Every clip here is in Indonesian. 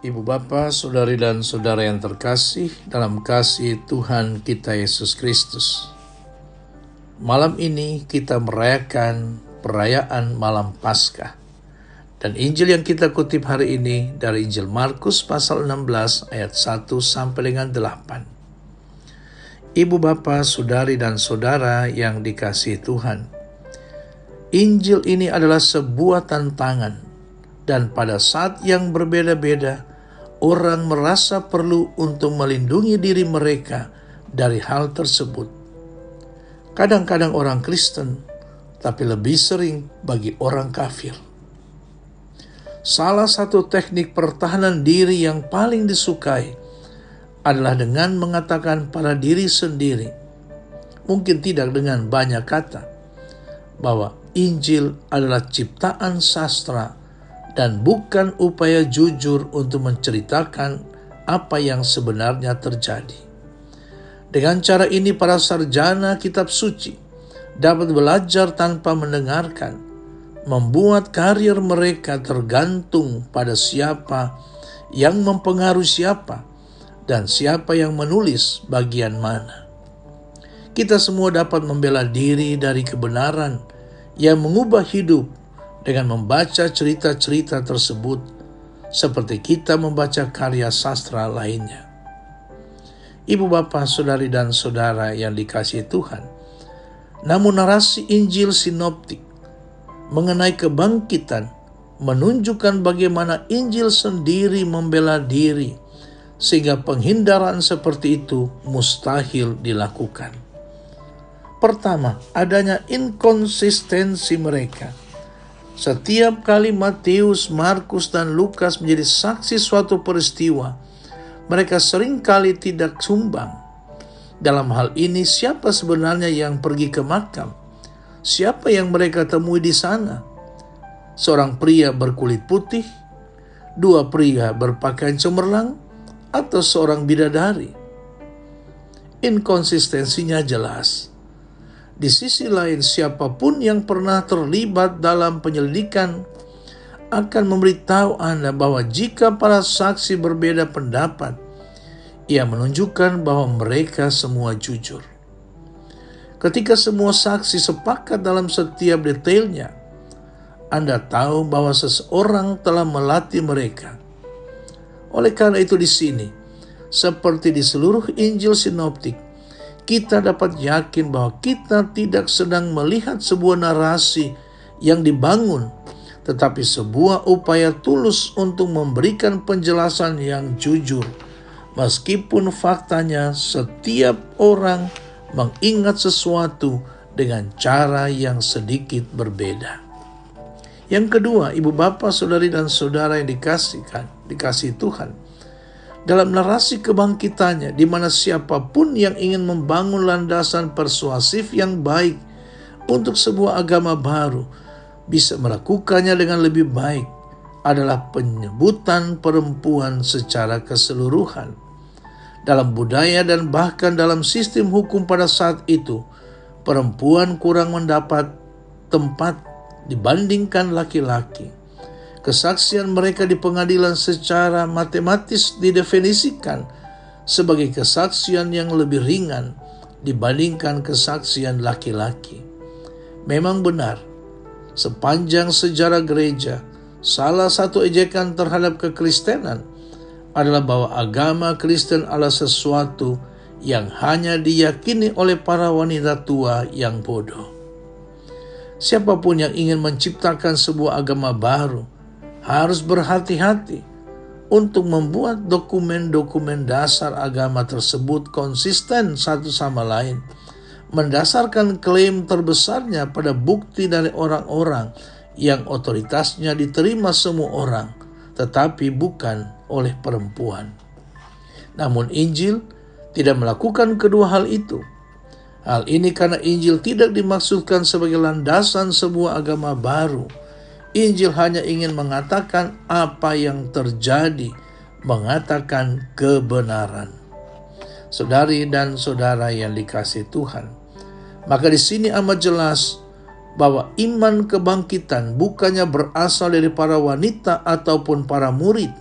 Ibu bapa, saudari dan saudara yang terkasih dalam kasih Tuhan kita Yesus Kristus. Malam ini kita merayakan perayaan malam Paskah. Dan Injil yang kita kutip hari ini dari Injil Markus pasal 16 ayat 1 sampai dengan 8. Ibu bapa, saudari dan saudara yang dikasihi Tuhan. Injil ini adalah sebuah tantangan, dan pada saat yang berbeda-beda, orang merasa perlu untuk melindungi diri mereka dari hal tersebut. Kadang-kadang orang Kristen, tapi lebih sering bagi orang kafir. Salah satu teknik pertahanan diri yang paling disukai adalah dengan mengatakan pada diri sendiri, mungkin tidak dengan banyak kata, bahwa Injil adalah ciptaan sastra dan bukan upaya jujur untuk menceritakan apa yang sebenarnya terjadi. Dengan cara ini para sarjana kitab suci dapat belajar tanpa mendengarkan, membuat karir mereka tergantung pada siapa yang mempengaruhi siapa dan siapa yang menulis bagian mana. Kita semua dapat membela diri dari kebenaran yang mengubah hidup dengan membaca cerita-cerita tersebut seperti kita membaca karya sastra lainnya. Ibu bapa, saudari dan saudara yang dikasihi Tuhan, namun narasi Injil sinoptik mengenai kebangkitan menunjukkan bagaimana Injil sendiri membela diri sehingga penghindaran seperti itu mustahil dilakukan. Pertama, adanya inkonsistensi mereka. Setiap kali Matius, Markus, dan Lukas menjadi saksi suatu peristiwa, mereka seringkali tidak sumbang. Dalam hal ini, siapa sebenarnya yang pergi ke makam? Siapa yang mereka temui di sana? Seorang pria berkulit putih, dua pria berpakaian cemerlang, atau seorang bidadari? Inkonsistensinya jelas. Di sisi lain, siapapun yang pernah terlibat dalam penyelidikan akan memberitahu Anda bahwa jika para saksi berbeda pendapat, ia menunjukkan bahwa mereka semua jujur. Ketika semua saksi sepakat dalam setiap detailnya, Anda tahu bahwa seseorang telah melatih mereka. Oleh karena itu di sini, seperti di seluruh Injil sinoptik, kita dapat yakin bahwa kita tidak sedang melihat sebuah narasi yang dibangun, tetapi sebuah upaya tulus untuk memberikan penjelasan yang jujur. Meskipun faktanya setiap orang mengingat sesuatu dengan cara yang sedikit berbeda. Yang kedua, ibu bapa, saudari dan saudara yang dikasihi Tuhan, dalam narasi kebangkitannya, di mana siapapun yang ingin membangun landasan persuasif yang baik untuk sebuah agama baru bisa melakukannya dengan lebih baik, adalah penyebutan perempuan secara keseluruhan. Dalam budaya dan bahkan dalam sistem hukum pada saat itu, perempuan kurang mendapat tempat dibandingkan laki-laki. Kesaksian mereka di pengadilan secara matematis didefinisikan sebagai kesaksian yang lebih ringan dibandingkan kesaksian laki-laki. Memang benar, sepanjang sejarah gereja, salah satu ejekan terhadap kekristenan adalah bahwa agama Kristen adalah sesuatu yang hanya diyakini oleh para wanita tua yang bodoh. Siapapun yang ingin menciptakan sebuah agama baru harus berhati-hati untuk membuat dokumen-dokumen dasar agama tersebut konsisten satu sama lain, mendasarkan klaim terbesarnya pada bukti dari orang-orang yang otoritasnya diterima semua orang, tetapi bukan oleh perempuan. Namun Injil tidak melakukan kedua hal itu. Hal ini karena Injil tidak dimaksudkan sebagai landasan sebuah agama baru. Injil hanya ingin mengatakan apa yang terjadi, mengatakan kebenaran. Saudari dan saudara yang dikasihi Tuhan, maka di sini amat jelas bahwa iman kebangkitan bukannya berasal dari para wanita ataupun para murid,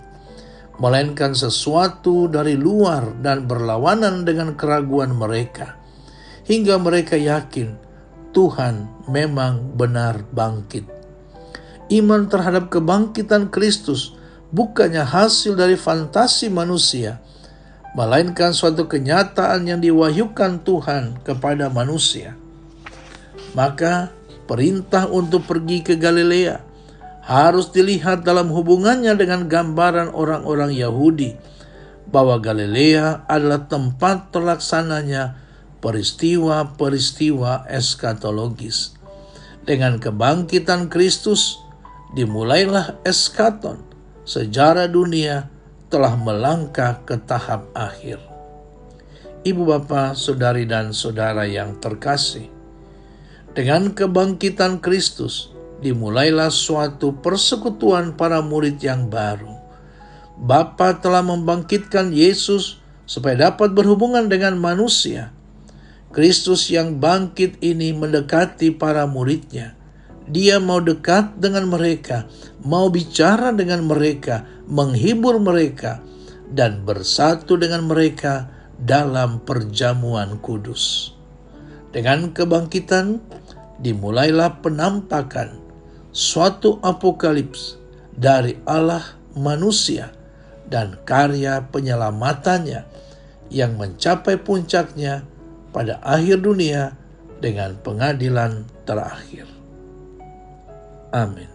melainkan sesuatu dari luar dan berlawanan dengan keraguan mereka, hingga mereka yakin Tuhan memang benar bangkit. Iman terhadap kebangkitan Kristus bukannya hasil dari fantasi manusia, melainkan suatu kenyataan yang diwahyukan Tuhan kepada manusia. Maka perintah untuk pergi ke Galilea harus dilihat dalam hubungannya dengan gambaran orang-orang Yahudi bahwa Galilea adalah tempat terlaksananya peristiwa-peristiwa eskatologis. Dengan kebangkitan Kristus dimulailah eskaton. Sejarah dunia telah melangkah ke tahap akhir. Ibu bapa, saudari dan saudara yang terkasih, dengan kebangkitan Kristus dimulailah suatu persekutuan para murid yang baru. Bapa telah membangkitkan Yesus supaya dapat berhubungan dengan manusia. Kristus yang bangkit ini mendekati para muridnya. Dia mau dekat dengan mereka, mau bicara dengan mereka, menghibur mereka, dan bersatu dengan mereka dalam perjamuan kudus. Dengan kebangkitan dimulailah penampakan suatu apokalips dari Allah manusia dan karya penyelamatannya yang mencapai puncaknya pada akhir dunia dengan pengadilan terakhir. Amin.